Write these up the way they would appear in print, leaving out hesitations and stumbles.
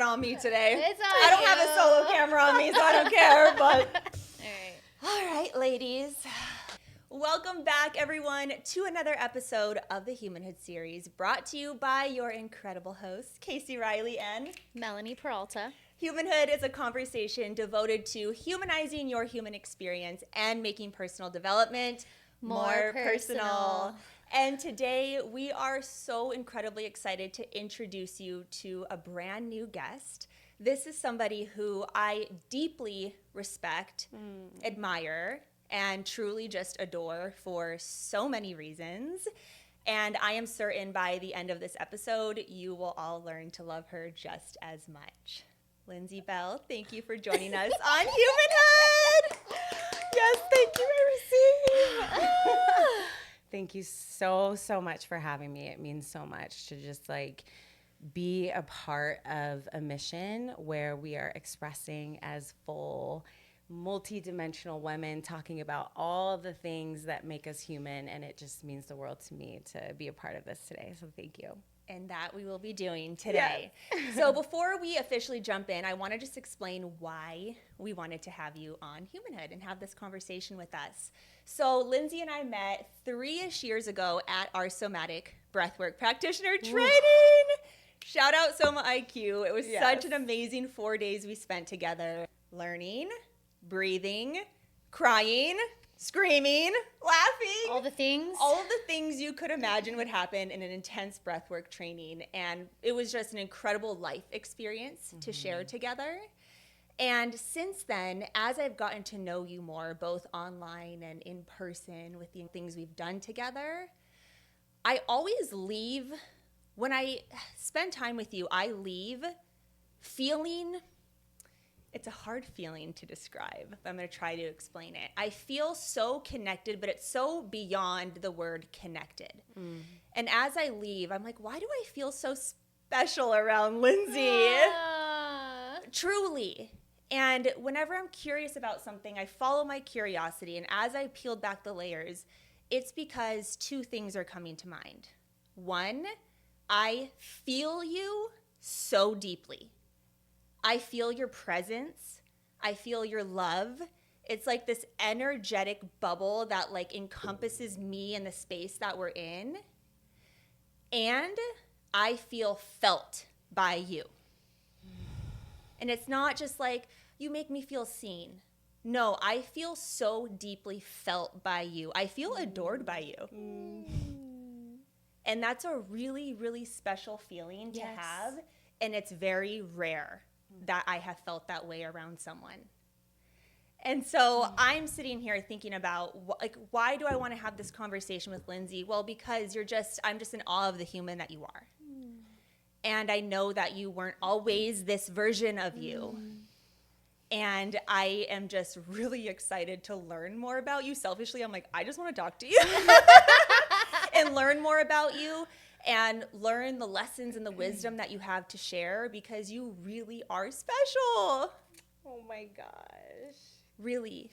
on me today. It's on I don't have a solo camera on me, so I don't care, but. All All right, ladies. Welcome back, everyone, to another episode of the Humanhood series, brought to you by your incredible hosts, Casey Riley and Melanie Peralta. Humanhood is a conversation devoted to humanizing your human experience and making personal development more personal. And today we are so incredibly excited to introduce you to a brand new guest. This is somebody who I deeply respect, admire, and truly just adore for so many reasons. And I am certain by the end of this episode, you will all learn to love her just as much. Linzee Belle, thank you for joining us on Humanhood. Yes, thank you, I Thank you so much for having me. It means so much to just be a part of a mission where we are expressing as full, multi-dimensional women, talking about all the things that make us human, and it just means the world to me to be a part of this today. So thank you. And that we will be doing today. Yes. So before we officially jump in, I want to just explain why we wanted to have you on Humanhood and have this conversation with us. So Linzee and I met 3-ish years ago at our somatic breathwork practitioner training. Shout out Soma IQ. It was such an amazing 4 days we spent together learning, breathing, crying, screaming, laughing. All the things. All of the things you could imagine would happen in an intense breathwork training. And it was just an incredible life experience to share together. And since then, as I've gotten to know you more, both online and in person with the things we've done together, I always leave, when I spend time with you, I leave feeling, it's a hard feeling to describe, but I'm going to try to explain it. I feel so connected, but it's so beyond the word connected. And as I leave, I'm like, why do I feel so special around Linzee? Truly. And whenever I'm curious about something, I follow my curiosity. And as I peeled back the layers, it's because 2 things are coming to mind. 1, I feel you so deeply. I feel your presence. I feel your love. It's like this energetic bubble that encompasses me and the space that we're in. And I feel felt by you. And it's not just you make me feel seen. No, I feel so deeply felt by you. I feel adored by you. And that's a really, really special feeling to have. And it's very rare that I have felt that way around someone. And so I'm sitting here thinking about, why do I want to have this conversation with Linzee? Well, because I'm just in awe of the human that you are. And I know that you weren't always this version of you. And I am just really excited to learn more about you. Selfishly, I'm I just want to talk to you and learn more about you and learn the lessons and the wisdom that you have to share, because you really are special. Oh my gosh. Really.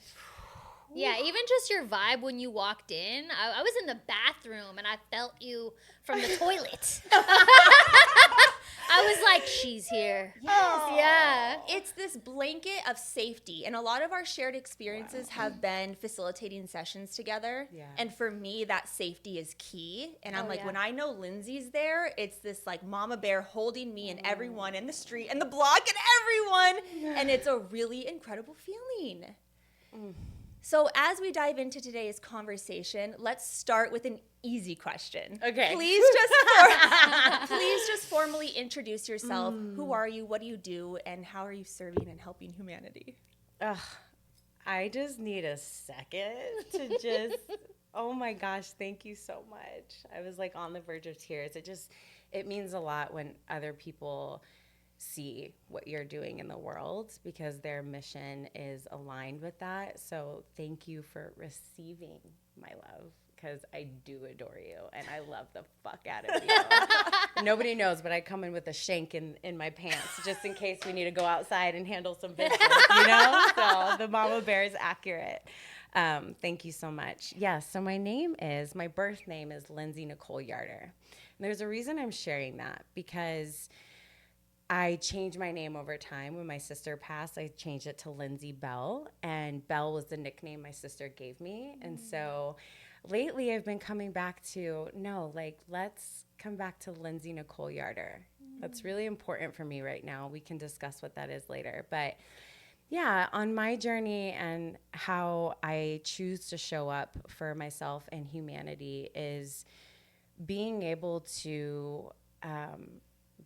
Yeah, even just your vibe when you walked in. I was in the bathroom and I felt you from the toilet. I was like, she's here. Yes. Yeah. It's this blanket of safety. And a lot of our shared experiences have been facilitating sessions together. Yeah. And for me, that safety is key. And I'm when I know Linzee's there, it's this mama bear holding me and everyone in the street and the block and everyone. And it's a really incredible feeling. So as we dive into today's conversation, let's start with an easy question. Okay. Please just formally introduce yourself. Who are you? What do you do? And how are you serving and helping humanity? I just need a second to just, oh my gosh, thank you so much. I was on the verge of tears. It means a lot when other people see what you're doing in the world, because their mission is aligned with that. So thank you for receiving my love, because I do adore you and I love the fuck out of you. Nobody knows, but I come in with a shank in my pants just in case we need to go outside and handle some business, So the mama bear is accurate. Thank you so much. So my birth name is, my birth name is, Linzee Nicole Yarder. And there's a reason I'm sharing that, because I changed my name over time. When my sister passed, I changed it to Linzee Belle, and Belle was the nickname my sister gave me. And so lately I've been coming back to, no, like, let's come back to Lindsay Nicole Yarder. That's really important for me right now. We can discuss what that is later. But yeah, on my journey and how I choose to show up for myself and humanity is being able to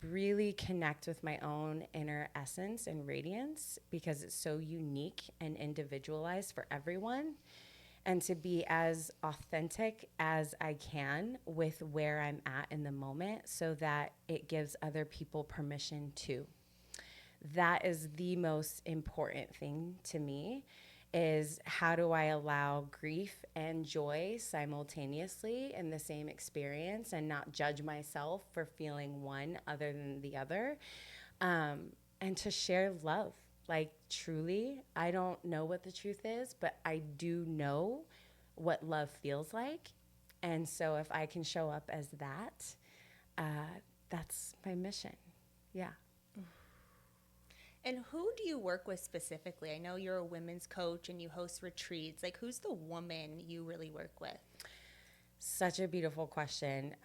really connect with my own inner essence and radiance, because it's so unique and individualized for everyone, and to be as authentic as I can with where I'm at in the moment, so that it gives other people permission to. That is the most important thing to me, is how do I allow grief and joy simultaneously in the same experience and not judge myself for feeling one other than the other, and to share love. Like, truly, I don't know what the truth is, but I do know what love feels like. And so if I can show up as that, that's my mission. Yeah. And who do you work with specifically? I know you're a women's coach and you host retreats. Like, who's the woman you really work with? Such a beautiful question.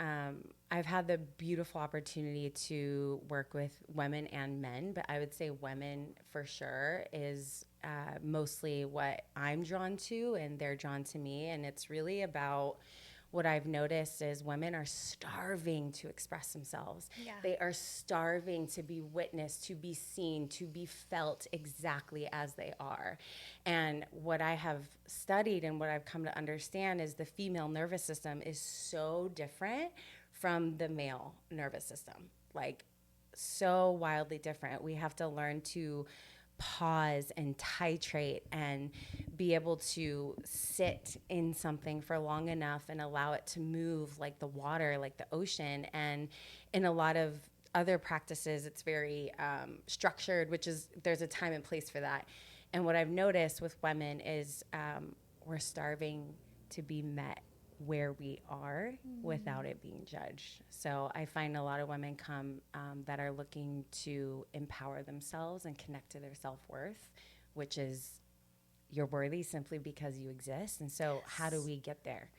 I've had the beautiful opportunity to work with women and men, but I would say women for sure is mostly what I'm drawn to, and they're drawn to me. And it's really about, what I've noticed is women are starving to express themselves. Yeah. They are starving to be witnessed, to be seen, to be felt exactly as they are. And what I have studied and what I've come to understand is the female nervous system is so different from the male nervous system. Like, so wildly different. We have to learn to pause and titrate and be able to sit in something for long enough and allow it to move like the water, like the ocean. And in a lot of other practices, it's very structured, which is, there's a time and place for that. And what I've noticed with women is we're starving to be met where we are without it being judged. So I find a lot of women come that are looking to empower themselves and connect to their self-worth, which is, you're worthy simply because you exist. And so how do we get there,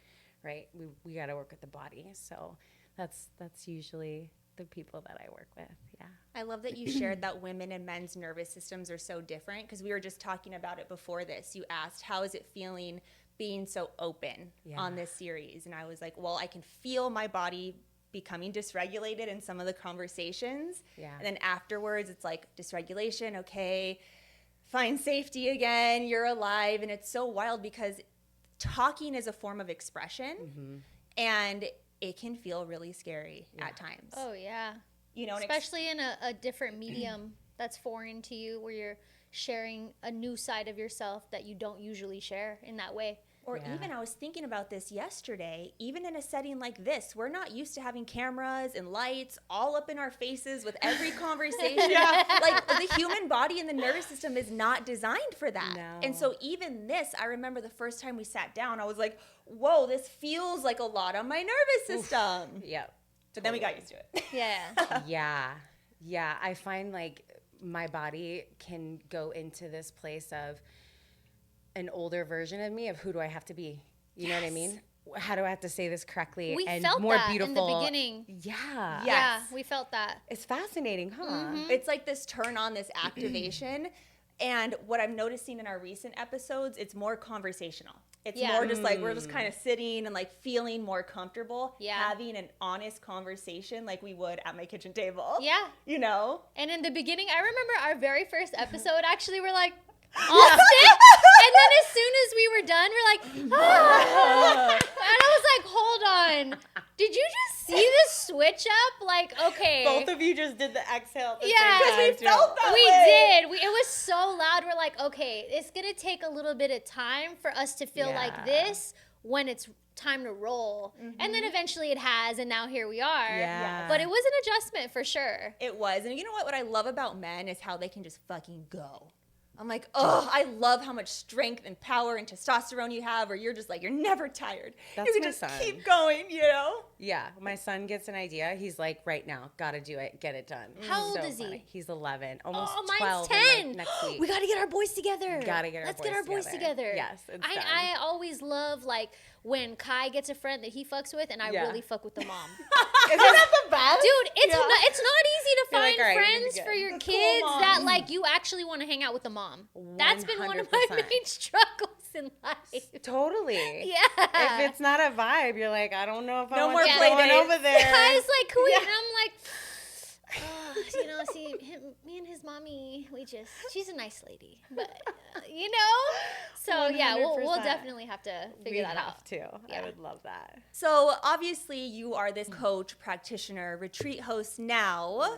right? We got to work with the body. So that's usually the people that I work with. Yeah. I love that you shared that women and men's nervous systems are so different, because we were just talking about it before this. You asked, how is it feeling being so open on this series? And I was like, well, I can feel my body becoming dysregulated in some of the conversations. Yeah. And then afterwards, it's like dysregulation, okay, find safety again, you're alive. And it's so wild, because talking is a form of expression, and it can feel really scary at times. Oh, yeah. You know, especially in a different medium that's foreign to you, where you're sharing a new side of yourself that you don't usually share in that way. Or even, I was thinking about this yesterday, even in a setting like this, we're not used to having cameras and lights all up in our faces with every conversation. Like, the human body and the nervous system is not designed for that. No. And so even this, I remember the first time we sat down, I was like, whoa, this feels like a lot on my nervous system. Yep. But then we got used to it. Yeah. Yeah. I find like my body can go into this place of an older version of me, of who do I have to be? You know what I mean? How do I have to say this correctly We and felt more that beautiful? in the beginning. Yeah. Yeah, we felt that. It's fascinating, huh? It's like this turn on, this activation. And what I'm noticing in our recent episodes, it's more conversational. It's more just like, we're just kind of sitting and like feeling more comfortable, having an honest conversation like we would at my kitchen table. Yeah. You know? And in the beginning, I remember our very first episode, actually, we're like, Austin? And then as soon as we were done, we're like, ah. And I was like, hold on. Did you just see this switch up? Like, okay. Both of you just did the exhale at the Yeah, same time. we felt that We way. did. It was so loud. We're like, okay, it's going to take a little bit of time for us to feel like this when it's time to roll. And then eventually it has, and now here we are. Yeah. But it was an adjustment for sure. It was. And you know what? What I love about men is how they can just fucking go. I'm like, oh, I love how much strength and power and testosterone you have, or you're just like, you're never tired. That's you can my just son. keep going, you know? Yeah, my son gets an idea. He's like, right now, gotta do it, get it done. How old So is he? funny. He's 11, almost Oh, mine's 12 10. next week. We got to get our boys together. Let's get our boys together. Yes, it's done. I always love, like, when Kai gets a friend that he fucks with, and I Yeah. really fuck with the mom. Isn't that the best? Dude, it's not easy to You're like, find all right, friends you're for good. your The cool kids mom. that, like, you actually want to hang out with the mom. That's been one of my 100%. main struggles in life. Totally. Yeah. If it's not a vibe, you're like, I don't know if I No want more to play go dates. over there. Kai's like, can we? And I'm like, oh, you know, see, me and his mommy, she's a nice lady, but, you know? So, yeah, we'll 100%. definitely have to figure that out. too. Yeah. I would love that. So obviously you are this coach, practitioner, retreat host now.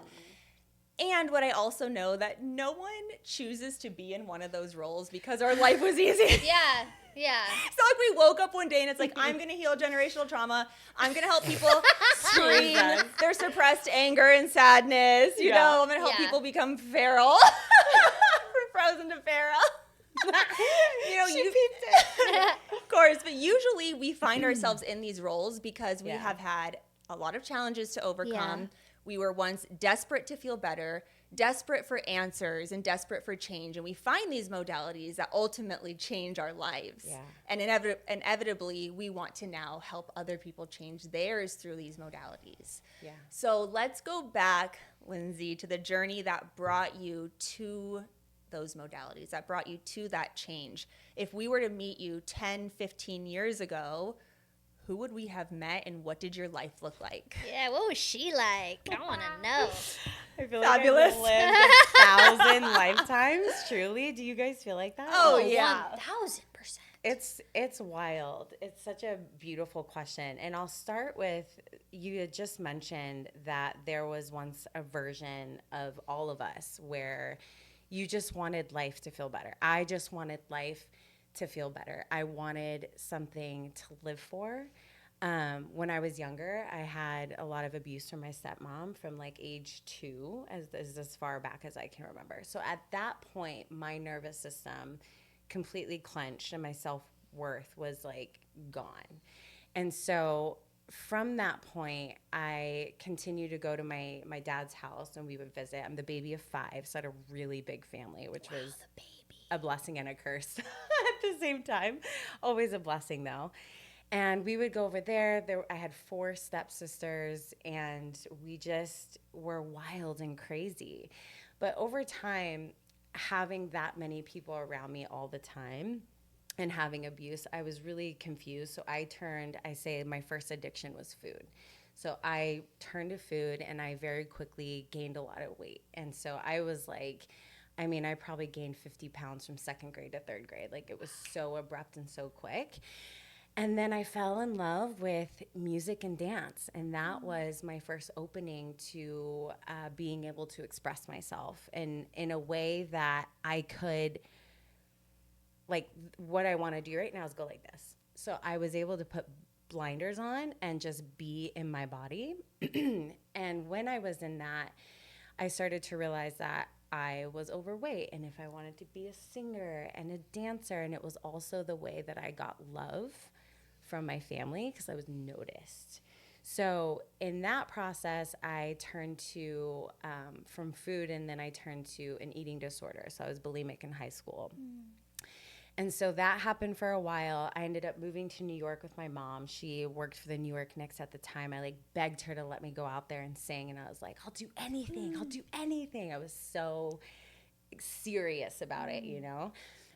And what I also know that no one chooses to be in one of those roles because our life was easy. Yeah, yeah. It's not like we woke up one day and it's like, I'm going to heal generational trauma. I'm going to help people scream Jesus. their suppressed anger and sadness. You Yeah. know, I'm going to help Yeah. people become feral. From frozen to feral. You know, of course, but usually we find ourselves in these roles because we Yeah. have had a lot of challenges to overcome. Yeah. We were once desperate to feel better, desperate for answers, and desperate for change. And we find these modalities that ultimately change our lives. Yeah. And inevitably, we want to now help other people change theirs through these modalities. Yeah. So let's go back, Lindsee, to the journey that brought you to those modalities, that brought you to that change. If we were to meet you 10, 15 years ago, who would we have met and what did your life look like? Yeah, what was she like? I want to know. I feel Fabulous. like I've lived 1,000 lifetimes, truly. Do you guys feel like that? Oh, yeah. 1000%. It's wild. It's such a beautiful question. And I'll start with, you had just mentioned that there was once a version of all of us where you just wanted life to feel better. I just wanted life to feel better. I wanted something to live for. When I was younger, I had a lot of abuse from my stepmom from like age 2, as far back as I can remember. So at that point, my nervous system completely clenched and my self-worth was like gone. And so from that point, I continued to go to my dad's house and we would visit. I'm the baby of 5, so I had a really big family, which was a blessing and a curse at the same time. Always a blessing, though. And we would go over there. I had 4 stepsisters, and we just were wild and crazy. But over time, having that many people around me all the time and having abuse, I was really confused. So I say my first addiction was food. So I turned to food, and I very quickly gained a lot of weight. And so I was like, I probably gained 50 pounds from 2nd grade to 3rd grade. Like, it was so abrupt and so quick. And then I fell in love with music and dance. And that was my first opening to being able to express myself in a way that I could, like, what I want to do right now is go like this. So I was able to put blinders on and just be in my body. And when I was in that, I started to realize that I was overweight, and if I wanted to be a singer and a dancer, and it was also the way that I got love from my family because I was noticed. So in that process, I turned to from food, and then I turned to an eating disorder. So I was bulimic in high school. And so that happened for a while. I ended up moving to New York with my mom. She worked for the New York Knicks at the time. I begged her to let me go out there and sing. And I was like, I'll do anything. I'll do anything. I was so serious about it, you know?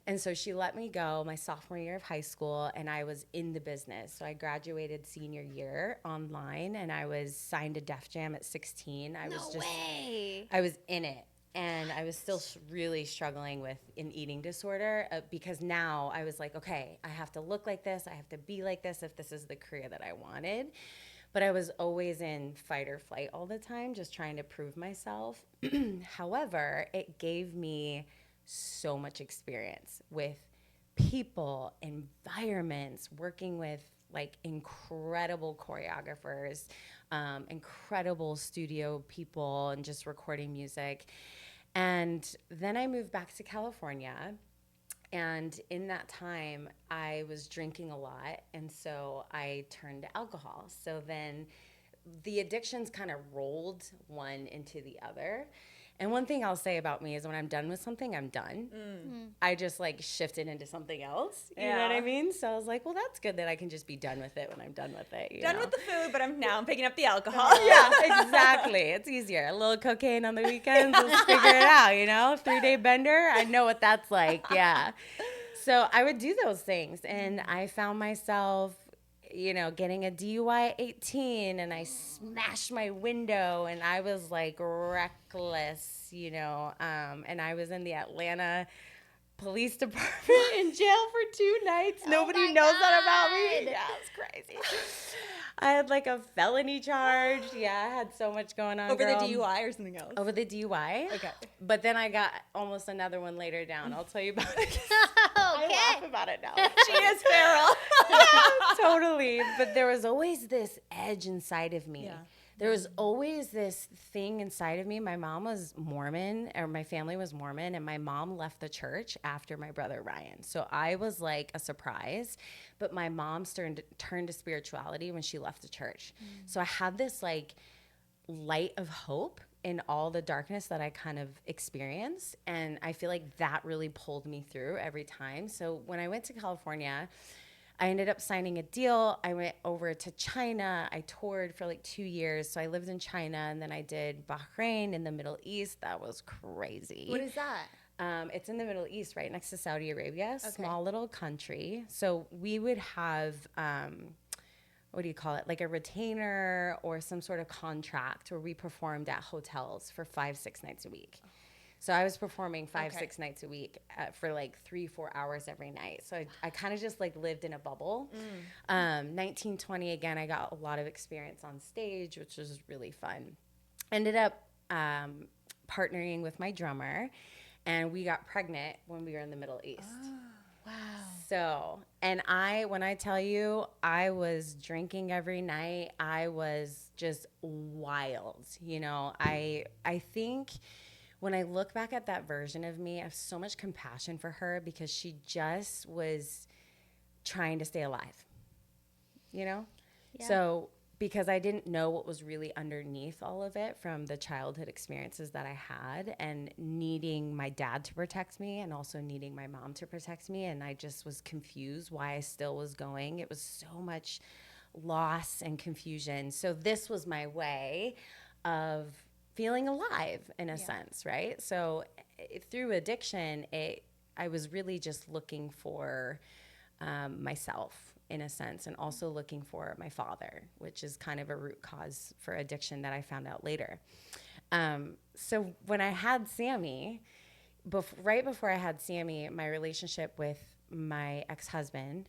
And so she let me go my sophomore year of high school, and I was in the business. So I graduated senior year online, and I was signed to Def Jam at 16. I was in it. And I was still really struggling with an eating disorder because now I was like, okay, I have to look like this. I have to be like this if this is the career that I wanted. But I was always in fight or flight all the time, just trying to prove myself. However, it gave me so much experience with people, environments, working with like incredible choreographers, incredible studio people, and just recording music. And then I moved back to California. And in that time, I was drinking a lot. And so I turned to alcohol. So then the addictions kind of rolled one into the other. And one thing I'll say about me is when I'm done with something, I'm done. I just like shifted into something else. You know what I mean? So I was like, well, that's good that I can just be done with it when I'm done with it. Done with the food, but I'm picking up the alcohol. Yeah, exactly. It's easier. A little cocaine on the weekends, let's figure it out, 3-day bender. I know what that's like. Yeah. So I would do those things. And I found myself, getting a DUI at 18, and I smashed my window, and I was like reckless, and I was in the Atlanta Police Department in jail for 2 nights. Nobody knows that about me. Yeah, it's crazy. I had like a felony charge. Yeah, I had so much going on. Over the DUI or something else? Over the DUI. Okay. But then I got almost another one later down. I'll tell you about it. Okay. I laugh about it now. She is feral. Yeah, totally. But there was always this edge inside of me. Yeah. There was always this thing inside of me. My mom was Mormon, or my family was Mormon, and my mom left the church after my brother Ryan. So I was like a surprise, but my mom turned to spirituality when she left the church. So I had this like light of hope in all the darkness that I kind of experienced, and I feel like that really pulled me through every time. So when I went to California, I ended up signing a deal. I went over to China. I toured for like 2 years. So I lived in China, and then I did Bahrain in the Middle East. That was crazy. What is that? It's in the Middle East, right next to Saudi Arabia. Small little country. So we would have, what do you call it? Like a retainer or some sort of contract where we performed at hotels for 5-6 nights a week. So I was performing 5-6 nights a week for like 3-4 hours every night. So I kind of just like lived in a bubble. 1920, again, I got a lot of experience on stage, which was really fun. Ended up partnering with my drummer, and we got pregnant when we were in the Middle East. Oh, wow. So, and when I tell you, I was drinking every night. I was just wild. I think when I look back at that version of me, I have so much compassion for her because she just was trying to stay alive, Yeah. So because I didn't know what was really underneath all of it from the childhood experiences that I had, and needing my dad to protect me and also needing my mom to protect me. And I just was confused why I still was going. It was so much loss and confusion. So this was my way of feeling alive in a sense, right? So through addiction, I was really just looking for myself in a sense, and also looking for my father, which is kind of a root cause for addiction that I found out later. So when I had Sammy, right before I had Sammy, my relationship with my ex-husband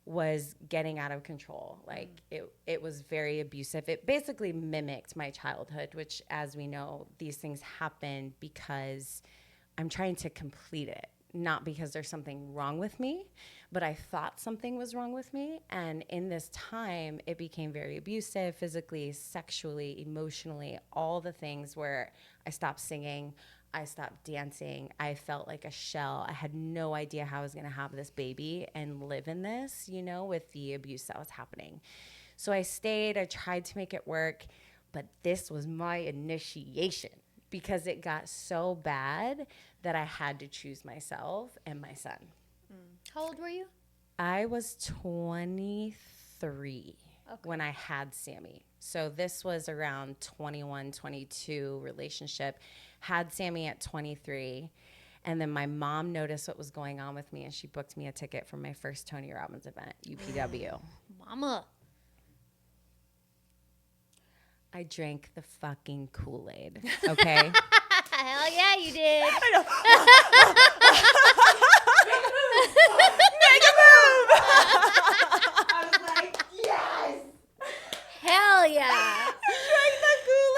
was getting out of control. Like it was very abusive. It basically mimicked my childhood, which, as we know, these things happen because I'm trying to complete it, not because there's something wrong with me, but I thought something was wrong with me. And in this time, it became very abusive, physically, sexually, emotionally, all the things where I stopped singing, I stopped dancing. I felt like a shell. I had no idea how I was going to have this baby and live in this, with the abuse that was happening. So I stayed. I tried to make it work, but this was my initiation because it got so bad that I had to choose myself and my son. How old were you? I was 23 when I had Sammy. So this was around 21, 22 relationship. Had Sammy at 23. And then my mom noticed what was going on with me, and she booked me a ticket for my first Tony Robbins event, UPW. Mama. I drank the fucking Kool-Aid, okay? Hell yeah, you did. I know. I was like, yes! Hell yeah.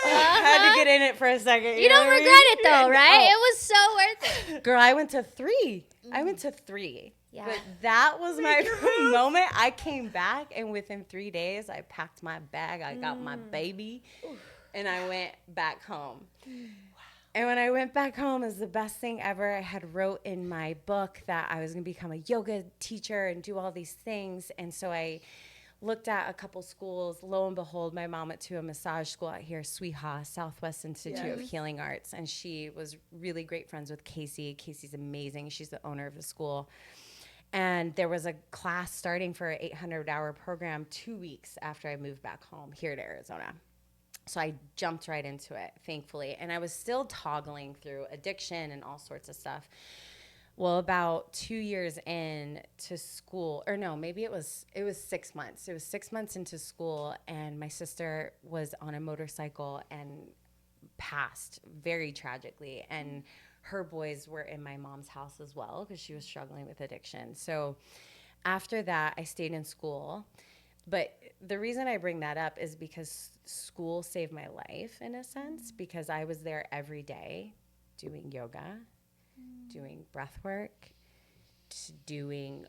I had to get in it for a second. You don't regret it though, right? It was so worth it. Girl, I went to 3. Yeah. But that was my moment. I came back, and within 3 days, I packed my bag. I got my baby, and I went back home. And when I went back home, it was the best thing ever. I had wrote in my book that I was going to become a yoga teacher and do all these things. And so I looked at a couple schools. Lo and behold, my mom went to a massage school out here, SWIHA, Southwest Institute of Healing Arts. And she was really great friends with Casey. Casey's amazing. She's the owner of the school. And there was a class starting for an 800-hour program 2 weeks after I moved back home here to Arizona. So I jumped right into it, thankfully. And I was still toggling through addiction and all sorts of stuff. Well, about 2 years in to school, or no, maybe it was 6 months. It was 6 months into school, and my sister was on a motorcycle and passed very tragically. And her boys were in my mom's house as well because she was struggling with addiction. So after that, I stayed in school. But the reason I bring that up is because school saved my life in a sense, because I was there every day doing yoga, doing breath work, doing,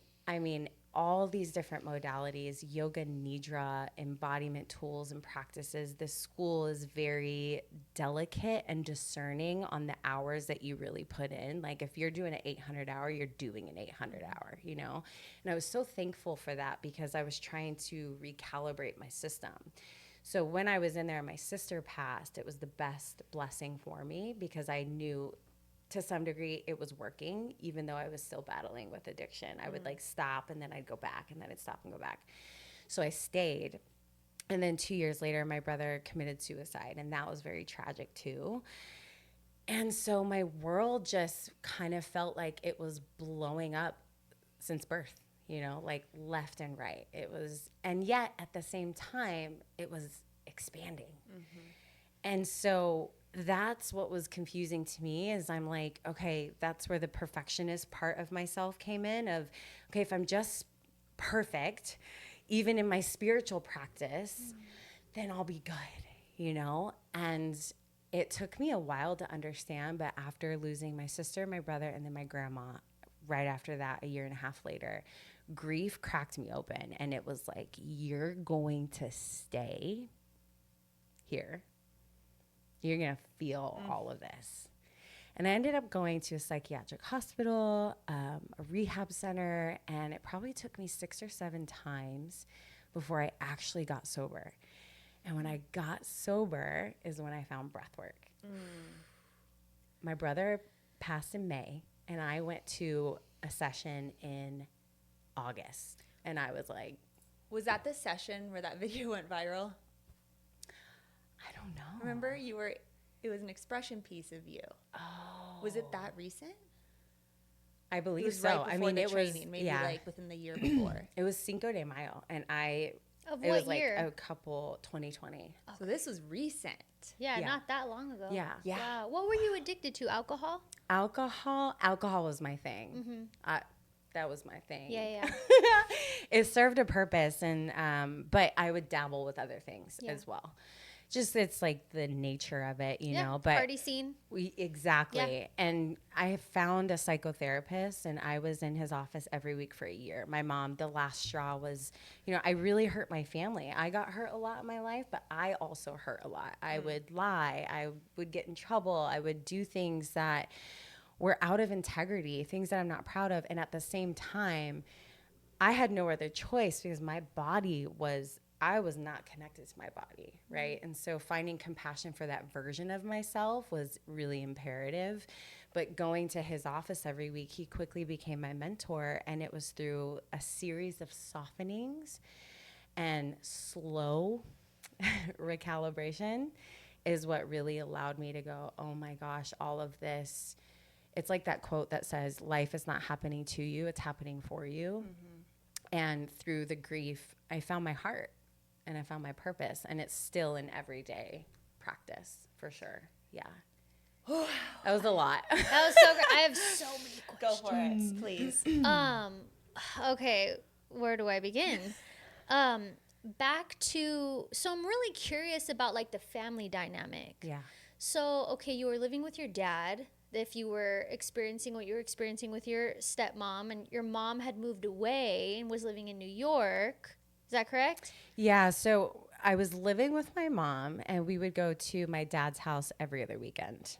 all these different modalities, yoga, nidra, embodiment tools and practices. This school is very delicate and discerning on the hours that you really put in. Like if you're doing an 800 hour, you're doing an 800 hour, you know? And I was so thankful for that because I was trying to recalibrate my system. So when I was in there and my sister passed, it was the best blessing for me because I knew to some degree it was working, even though I was still battling with addiction. I would like stop and then I'd go back and then I'd stop and go back. So I stayed. And then 2 years later, my brother committed suicide, and that was very tragic too. And so my world just kind of felt like it was blowing up since birth, you know, like left and right. It was, and yet at the same time, it was expanding. And so that's what was confusing to me is I'm like, okay, that's where the perfectionist part of myself came in of, okay, if I'm just perfect, even in my spiritual practice, then I'll be good, you know? And it took me a while to understand, but after losing my sister, my brother, and then my grandma, right after that, a year and a half later, grief cracked me open. And it was like, you're going to stay here. You're going to feel all of this. And I ended up going to a psychiatric hospital, a rehab center, and it probably took me 6 or 7 times before I actually got sober. And when I got sober is when I found breath work. My brother passed in May, and I went to a session in August. And I was like, Was that the session where that video went viral? I don't know. Remember, it was an expression piece of you. Oh. Was it that recent? I It believe was so. right before the it training, was maybe like within the year before. It was Cinco de Mayo, and it what was year? like a couple 2020. So this was recent. Yeah, Yeah. not that long ago. Yeah. Wow. What were you addicted to? Alcohol? Alcohol was my thing. That was my thing. Yeah. It served a purpose, and but I would dabble with other things as well. Just it's like the nature of it, you know. But party scene. Exactly. Yeah. And I found a psychotherapist, and I was in his office every week for a year. My mom, the last straw was, you know, I really hurt my family. I got hurt a lot in my life, but I also hurt a lot. I would lie. I would get in trouble. I would do things that were out of integrity, things that I'm not proud of. And at the same time, I had no other choice because I was not connected to my body, right? And so finding compassion for that version of myself was really imperative. But going to his office every week, he quickly became my mentor. And it was through a series of softenings and slow recalibration is what really allowed me to go, oh my gosh, all of this. It's like that quote that says, life is not happening to you, it's happening for you. And through the grief, I found my heart. And I found my purpose, and it's still an everyday practice for sure. Yeah. That was a lot. That was so great. I have so many questions. Go for it, please. Okay, where do I begin? Back to, so I'm really curious about like the family dynamic. Yeah. So, okay, you were living with your dad. If you were experiencing what you were experiencing with your stepmom, and your mom had moved away and was living in New York. Is that correct? Yeah. So I was living with my mom, and we would go to my dad's house every other weekend.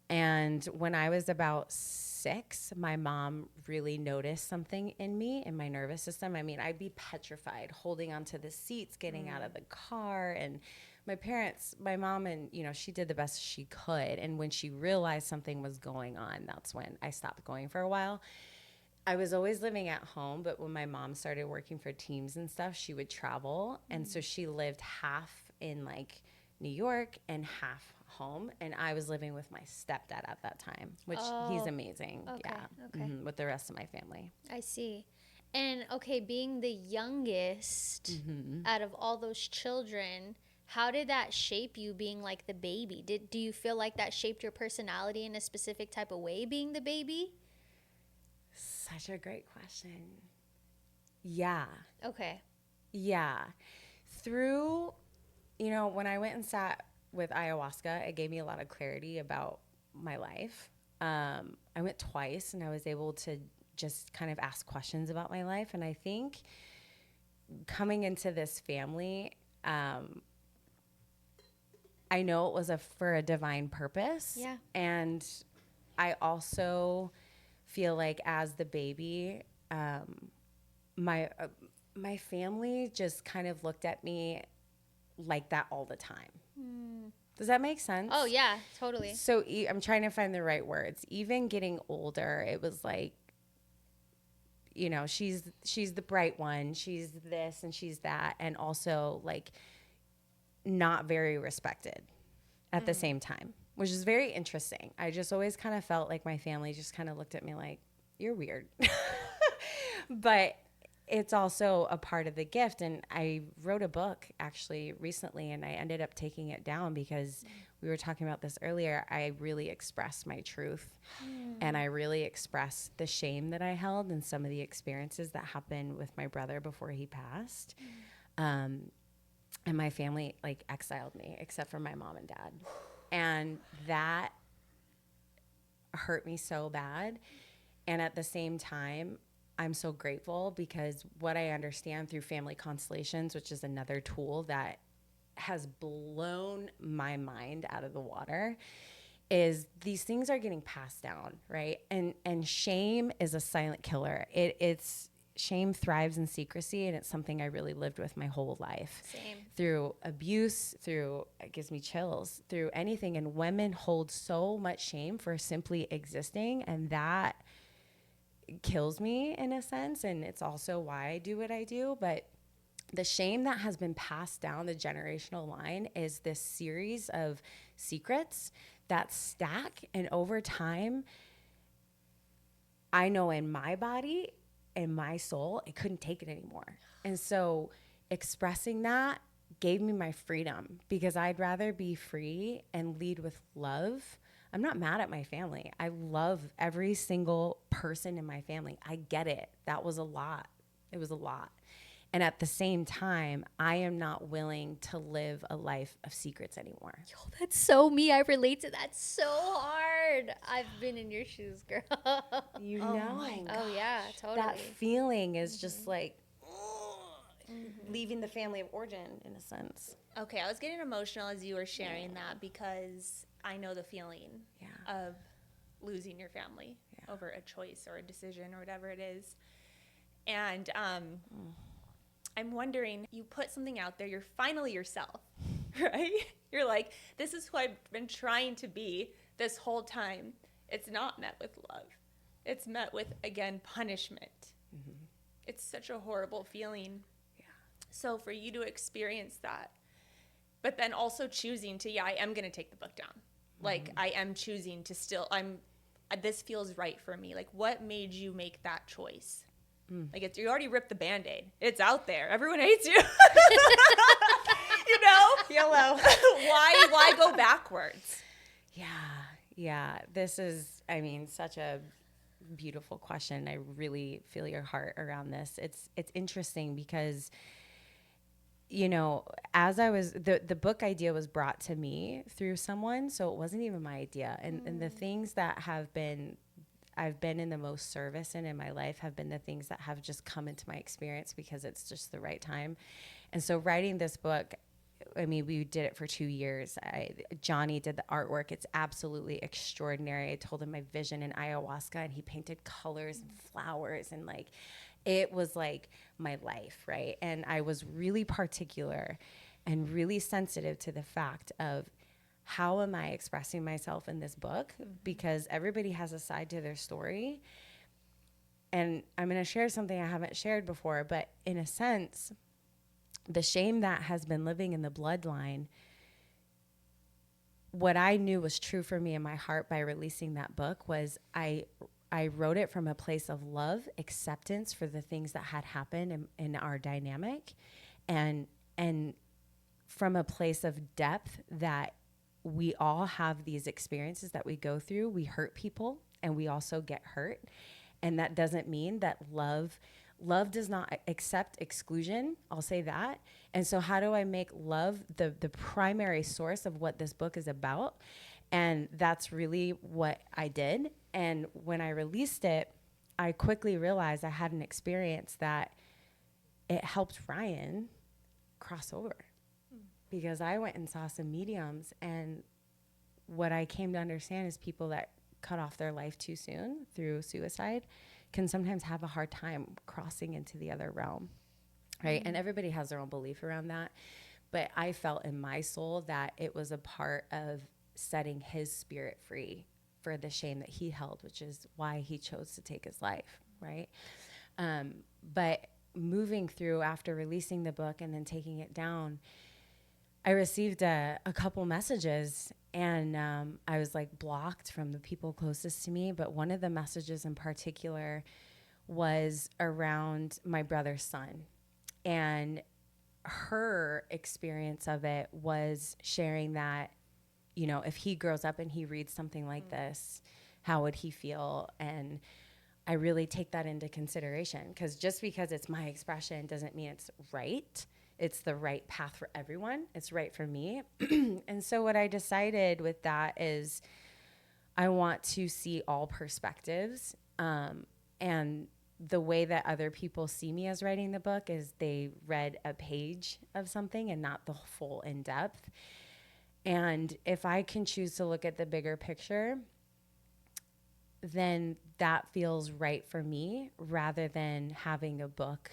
And when I was about 6, my mom really noticed something in me, in my nervous system. I mean, I'd be petrified holding onto the seats, getting out of the car. And my parents, my mom, and, you know, she did the best she could. And when she realized something was going on, that's when I stopped going for a while. I was always living at home, but when my mom started working for teams and stuff, she would travel. And so she lived half in like New York and half home. And I was living with my stepdad at that time, which he's amazing. Okay, Yeah. okay. With the rest of my family. I see. And okay, being the youngest out of all those children, how did that shape you being like the baby? Do you feel like that shaped your personality in a specific type of way being the baby? Such a great question. Yeah. Okay. Yeah. Through, you know, when I went and sat with ayahuasca, it gave me a lot of clarity about my life. I went twice and I was able to just kind of ask questions about my life. And I think coming into this family, I know it was for a divine purpose. Yeah. And I also feel like as the baby, my family just kind of looked at me like that all the time. Does that make sense? Oh yeah, totally. So I'm trying to find the right words. Even getting older, it was like, you know, she's the bright one. She's this and she's that. And also like not very respected at the same time, which is very interesting. I just always kind of felt like my family just kind of looked at me like, you're weird. But it's also a part of the gift. And I wrote a book actually recently, and I ended up taking it down because we were talking about this earlier. I really expressed my truth, and I really expressed the shame that I held and some of the experiences that happened with my brother before he passed. And my family like exiled me, except for my mom and dad. And that hurt me so bad. And at the same time, I'm so grateful because what I understand through family constellations, which is another tool that has blown my mind out of the water, is these things are getting passed down, right? And shame is a silent killer. It's shame thrives in secrecy, and it's something I really lived with my whole life. Same. Through abuse, it gives me chills, through anything. And women hold so much shame for simply existing, and that kills me in a sense. And it's also why I do what I do. But the shame that has been passed down the generational line is this series of secrets that stack. And over time, I know in my body and my soul, it couldn't take it anymore. And so expressing that gave me my freedom, because I'd rather be free and lead with love. I'm not mad at my family. I love every single person in my family. I get it. That was a lot. It was a lot. And at the same time, I am not willing to live a life of secrets anymore. Yo, that's so me. I relate to that so hard. I've been in your shoes, girl. You know. Oh yeah, totally. That feeling is just like leaving the family of origin in a sense. Okay, I was getting emotional as you were sharing that because I know the feeling of losing your family over a choice or a decision or whatever it is. And I'm wondering, you put something out there, you're finally yourself, right? You're like, this is who I've been trying to be this whole time. It's not met with love. It's met with, again, punishment. Mm-hmm. It's such a horrible feeling. Yeah. So for you to experience that, but then also choosing to, I am going to take the book down. Like, I am choosing to still, this feels right for me. Like, what made you make that choice? Like, you already ripped the Band-Aid. It's out there. Everyone hates you. You know? YOLO. Why go backwards? Yeah. This is, such a beautiful question. I really feel your heart around this. It's interesting because, you know, as I was, the book idea was brought to me through someone, so it wasn't even my idea. And the things that I've been in the most service in my life have been the things that have just come into my experience because it's just the right time. And so writing this book, I mean, we did it for 2 years. Johnny did the artwork. It's absolutely extraordinary. I told him my vision in ayahuasca, and he painted colors and flowers, and like, it was like my life, right? And I was really particular and really sensitive to the fact of how am I expressing myself in this book? Because everybody has a side to their story. And I'm going to share something I haven't shared before, but in a sense, the shame that has been living in the bloodline, what I knew was true for me in my heart by releasing that book was I wrote it from a place of love, acceptance for the things that had happened in our dynamic, and from a place of depth that we all have these experiences that we go through. We hurt people and we also get hurt. And that doesn't mean that love does not accept exclusion. I'll say that. And so how do I make love the primary source of what this book is about? And that's really what I did. And when I released it, I quickly realized I had an experience that it helped Ryan cross over. Because I went and saw some mediums, and what I came to understand is people that cut off their life too soon through suicide can sometimes have a hard time crossing into the other realm, right? And everybody has their own belief around that. But I felt in my soul that it was a part of setting his spirit free for the shame that he held, which is why he chose to take his life, right? But moving through after releasing the book and then taking it down, I received a couple messages, and I was like blocked from the people closest to me. But one of the messages in particular was around my brother's son, and her experience of it was sharing that, you know, if he grows up and he reads something like this, how would he feel? And I really take that into consideration, because just because it's my expression doesn't mean it's right. It's the right path for everyone. It's right for me. And so what I decided with that is I want to see all perspectives. And the way that other people see me as writing the book is they read a page of something and not the full in depth. And if I can choose to look at the bigger picture, then that feels right for me rather than having a book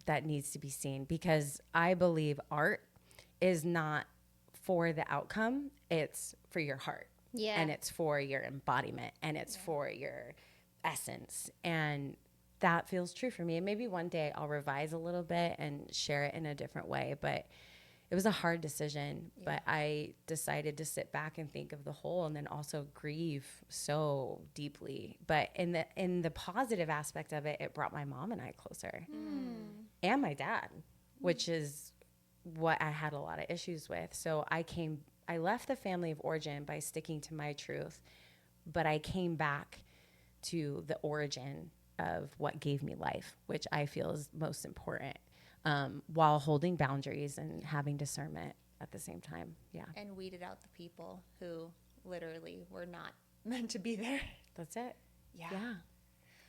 that needs to be seen, because I believe art is not for the outcome. It's for your heart. Yeah. And it's for your embodiment, and it's for your essence. And that feels true for me. And maybe one day I'll revise a little bit and share it in a different way. But it was a hard decision, but I decided to sit back and think of the whole, and then also grieve so deeply. But in the positive aspect of it, it brought my mom and I closer, and my dad, which is what I had a lot of issues with. So I left the family of origin by sticking to my truth, but I came back to the origin of what gave me life, which I feel is most important. While holding boundaries and having discernment at the same time. Yeah. And weeded out the people who literally were not meant to be there. That's it. Yeah. Yeah.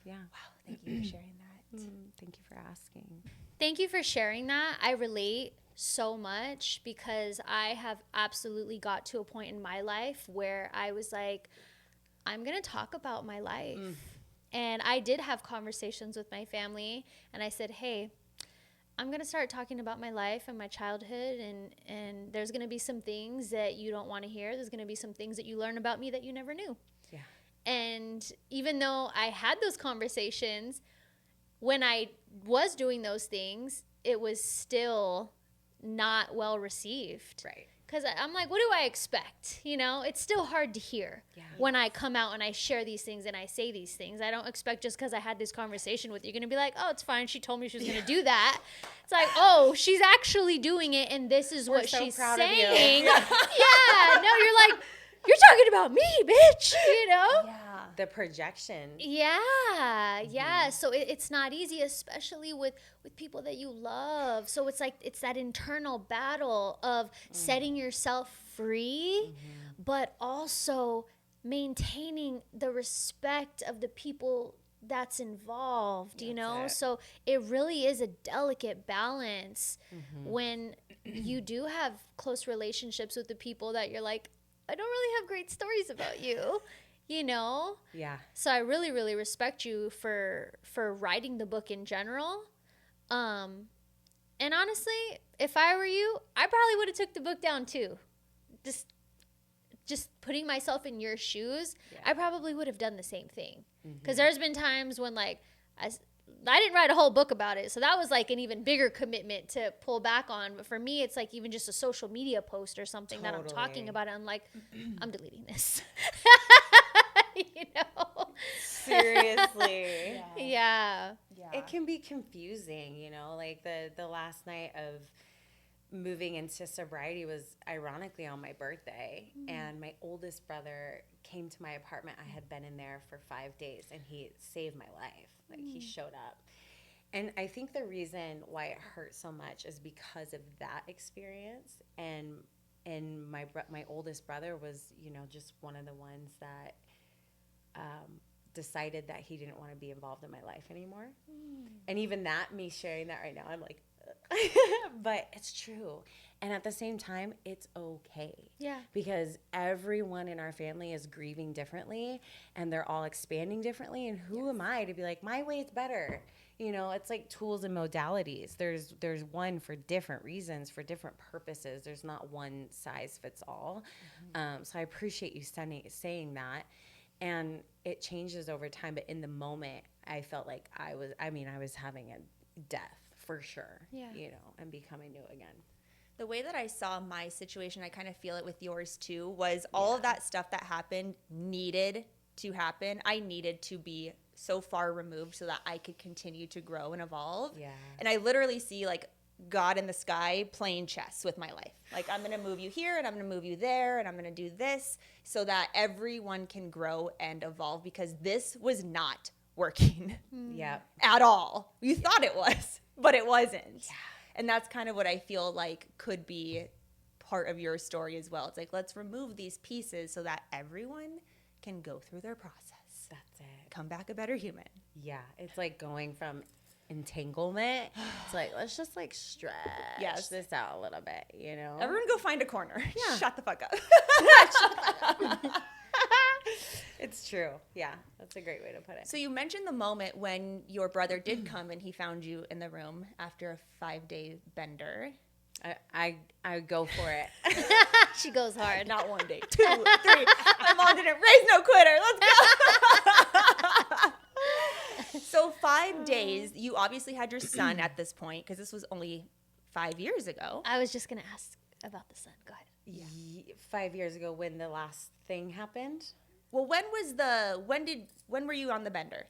Yeah. Wow. Thank you for sharing that. Thank you for asking. Thank you for sharing that. I relate so much because I have absolutely got to a point in my life where I was like, I'm going to talk about my life. And I did have conversations with my family, and I said, hey, I'm going to start talking about my life and my childhood, and there's going to be some things that you don't want to hear. There's going to be some things that you learn about me that you never knew. Yeah. And even though I had those conversations, when I was doing those things, it was still not well received. Right. Because I'm like, what do I expect? You know, it's still hard to hear when I come out and I share these things and I say these things. I don't expect just because I had this conversation with you, you're going to be like, oh, it's fine. She told me she was going to do that. It's like, oh, she's actually doing it, and this is what she's saying. Yeah. No, you're like, you're talking about me, bitch, you know? Yeah. The projection. Yeah. So it's not easy, especially with people that you love. So it's like, it's that internal battle of setting yourself free, but also maintaining the respect of the people that's involved, you That's know? it. So it really is a delicate balance Mm-hmm. when you do have close relationships with the people that you're like, I don't really have great stories about you, you know? Yeah. So I really, really respect you for writing the book in general. And honestly, if I were you, I probably would have took the book down too. Just putting myself in your shoes, Yeah. I probably would have done the same thing. Mm-hmm. Because there's been times when like I didn't write a whole book about it, so that was like an even bigger commitment to pull back on. But for me, it's like even just a social media post or something that I'm talking Totally. about it, I'm like, I'm deleting this. You know? Seriously. Yeah. It can be confusing, you know, like the last night of moving into sobriety was ironically on my birthday, and my oldest brother came to my apartment. I had been in there for 5 days, and he saved my life. Like, he showed up. And I think the reason why it hurt so much is because of that experience, and my oldest brother was, you know, just one of the ones that decided that he didn't want to be involved in my life anymore. And even that, me sharing that right now, I'm like, but it's true. And at the same time, it's okay. Yeah. Because everyone in our family is grieving differently, and they're all expanding differently. And who am I to be like, my way is better? You know, it's like tools and modalities. There's one for different reasons, for different purposes. There's not one size fits all. So I appreciate you saying that. And it changes over time. But in the moment, I felt like I was having a death for sure. Yeah. You know, and becoming new again. The way that I saw my situation, I kind of feel it with yours too, was all of that stuff that happened needed to happen. I needed to be so far removed so that I could continue to grow and evolve. Yeah. And I literally see like God in the sky playing chess with my life. Like, I'm going to move you here and I'm going to move you there and I'm going to do this so that everyone can grow and evolve, because this was not working Yeah. at all. You thought it was, but it wasn't. Yeah. And that's kind of what I feel like could be part of your story as well. It's like, let's remove these pieces so that everyone can go through their process. That's it. Come back a better human. Yeah. It's like going from entanglement. It's like, let's just like stretch this out a little bit, you know? Everyone go find a corner. Yeah. Shut the fuck up. It's true. Yeah. That's a great way to put it. So you mentioned the moment when your brother did come and he found you in the room after a 5-day bender. I go for it. She goes hard. Not 1 day, 2, 3. My mom didn't raise no quitter. Let's go. So 5 days, you obviously had your son at this point, because this was only 5 years ago. I was just going to ask about the son. Go ahead. Yeah. 5 years ago, when the last thing happened. Well, when were you on the bender?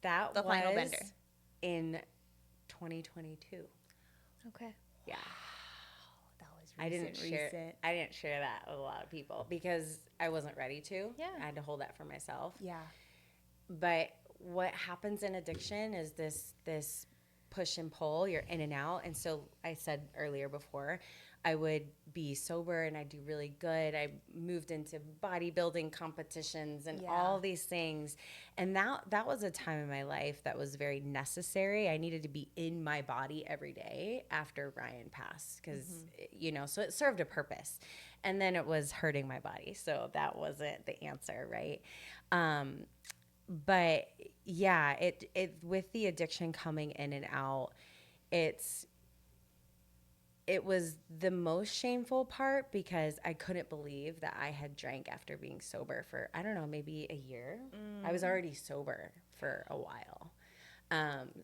That The was final bender. in 2022. Okay. Yeah. That was I didn't share that with a lot of people because I wasn't ready to. Yeah. I had to hold that for myself. Yeah. But what happens in addiction is this push and pull. You're in and out. And so I said earlier before, I would be sober and I'd do really good. I moved into bodybuilding competitions and all these things. And that was a time in my life that was very necessary. I needed to be in my body every day after Ryan passed because, you know, so it served a purpose. And then it was hurting my body. So that wasn't the answer, right? But yeah, it with the addiction coming in and out, it was the most shameful part because I couldn't believe that I had drank after being sober for, I don't know, maybe a year. I was already sober for a while.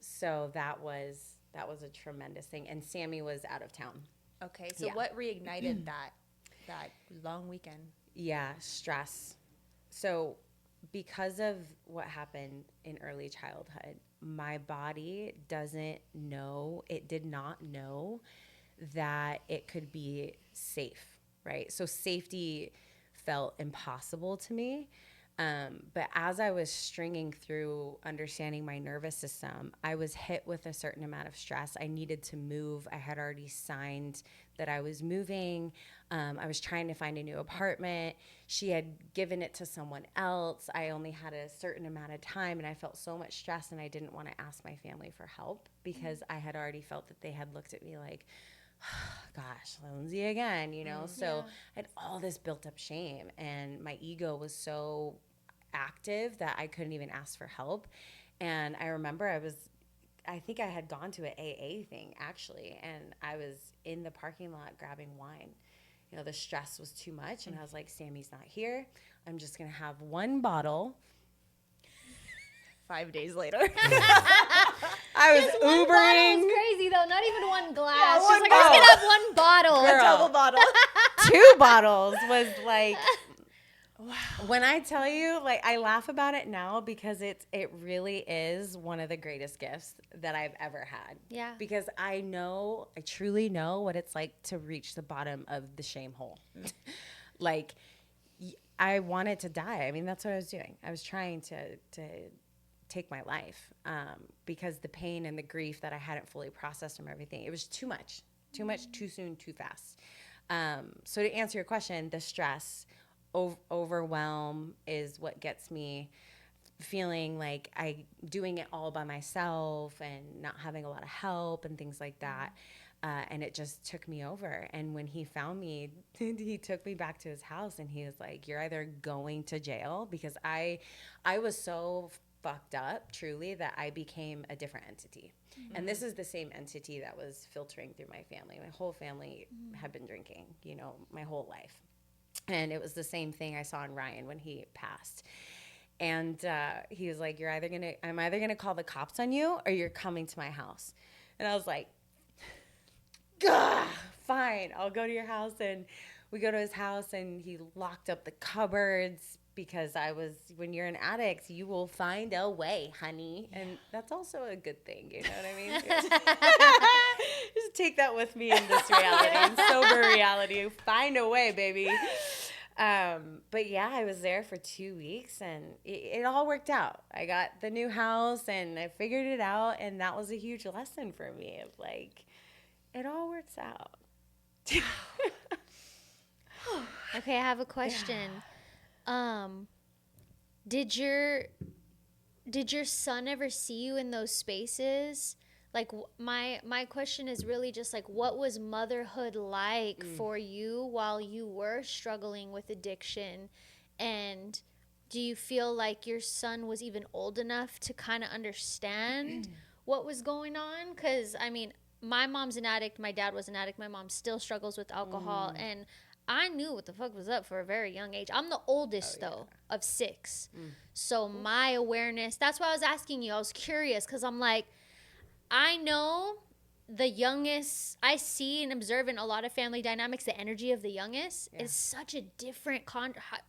So that was a tremendous thing. And Sammy was out of town. Okay, so what reignited that long weekend? Yeah, stress. So because of what happened in early childhood, my body did not know that it could be safe, right? So safety felt impossible to me. But as I was stringing through understanding my nervous system, I was hit with a certain amount of stress. I needed to move. I had already signed that I was moving. I was trying to find a new apartment. She had given it to someone else. I only had a certain amount of time, and I felt so much stress, and I didn't want to ask my family for help because I had already felt that they had looked at me like, gosh, Lindsay again, you know? So I had all this built up shame, and my ego was so active that I couldn't even ask for help. And I remember I think I had gone to an AA thing actually, and I was in the parking lot grabbing wine. You know, the stress was too much, and I was like, Sammy's not here. I'm just going to have one bottle. 5 days later. I was One bottle Ubering. is crazy though. Not even one glass. Yeah, one She's like, I'm just gonna have one bottle. Girl. A double bottle. 2 bottles was like, wow. When I tell you, like, I laugh about it now because it really is one of the greatest gifts that I've ever had. Yeah. Because I truly know what it's like to reach the bottom of the shame hole. Like, I wanted to die. I mean, that's what I was doing. I was trying to take my life because the pain and the grief that I hadn't fully processed from everything, it was too much, too soon, too fast. So to answer your question, the stress, overwhelm is what gets me feeling like I doing it all by myself and not having a lot of help and things like that. And it just took me over. And when he found me, he took me back to his house, and he was like, you're either going to jail, because I was so fucked up, truly, that I became a different entity. Mm-hmm. And this is the same entity that was filtering through my family. My whole family had been drinking, you know, my whole life. And it was the same thing I saw in Ryan when he passed. And he was like, I'm either going to call the cops on you, or you're coming to my house. And I was like, fine, I'll go to your house. And we go to his house, and he locked up the cupboards, because when you're an addict, you will find a way, honey. And that's also a good thing, you know what I mean? Just take that with me in this reality, in sober reality. Find a way, baby. But yeah, I was there for 2 weeks, and it all worked out. I got the new house, and I figured it out, and that was a huge lesson for me of like, it all works out. Okay, I have a question. Did your son ever see you in those spaces? Like, my question is really just like, what was motherhood like for you while you were struggling with addiction? And do you feel like your son was even old enough to kind of understand what was going on? Because, I mean, my mom's an addict. My dad was an addict. My mom still struggles with alcohol. And I knew what the fuck was up for a very young age. I'm the oldest, though, of 6. So my awareness, that's why I was asking you. I was curious because I'm like, I know the youngest, I see and observe in a lot of family dynamics, the energy of the youngest is such a different,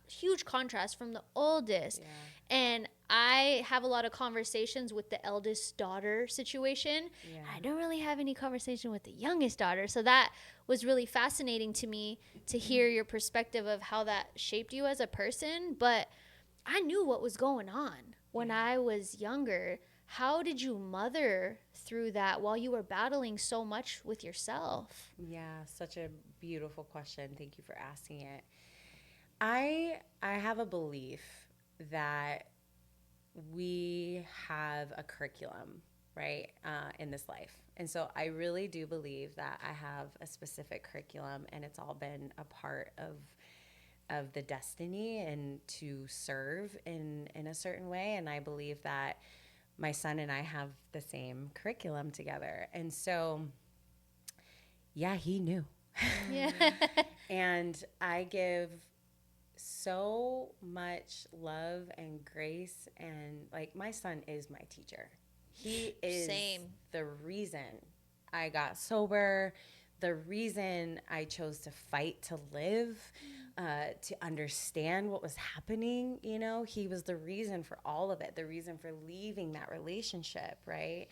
huge contrast from the oldest. Yeah. And I have a lot of conversations with the eldest daughter situation. Yeah. I don't really have any conversation with the youngest daughter. So that was really fascinating to me to hear your perspective of how that shaped you as a person. But I knew what was going on when I was younger. How did you mother through that while you were battling so much with yourself? Yeah, such a beautiful question. Thank you for asking it. I have a belief that we have a curriculum, right, in this life. And so I really do believe that I have a specific curriculum, and it's all been a part of the destiny and to serve in a certain way. And I believe that my son and I have the same curriculum together. And so, yeah, he knew. Yeah. And I give so much love and grace, and like, my son is my teacher. He is the reason I got sober, the reason I chose to fight to live, to understand what was happening. You know, he was the reason for all of it, the reason for leaving that relationship, right?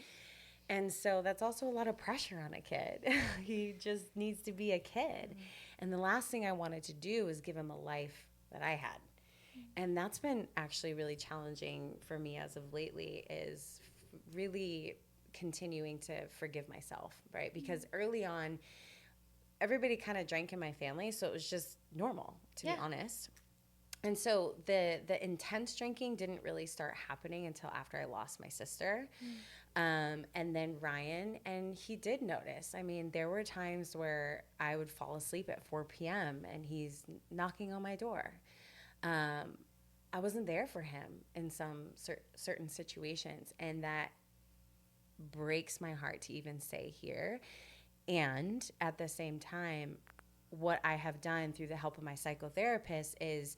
And so that's also a lot of pressure on a kid. He just needs to be a kid. And the last thing I wanted to do was give him a life that I had. And that's been actually really challenging for me as of lately, is really continuing to forgive myself, right? Because early on, everybody kind of drank in my family, so it was just normal, to be honest. And so the intense drinking didn't really start happening until after I lost my sister. And then Ryan, and he did notice. I mean, there were times where I would fall asleep at 4 p.m. and he's knocking on my door. I wasn't there for him in some certain situations, and that breaks my heart to even say here. And at the same time, what I have done through the help of my psychotherapist is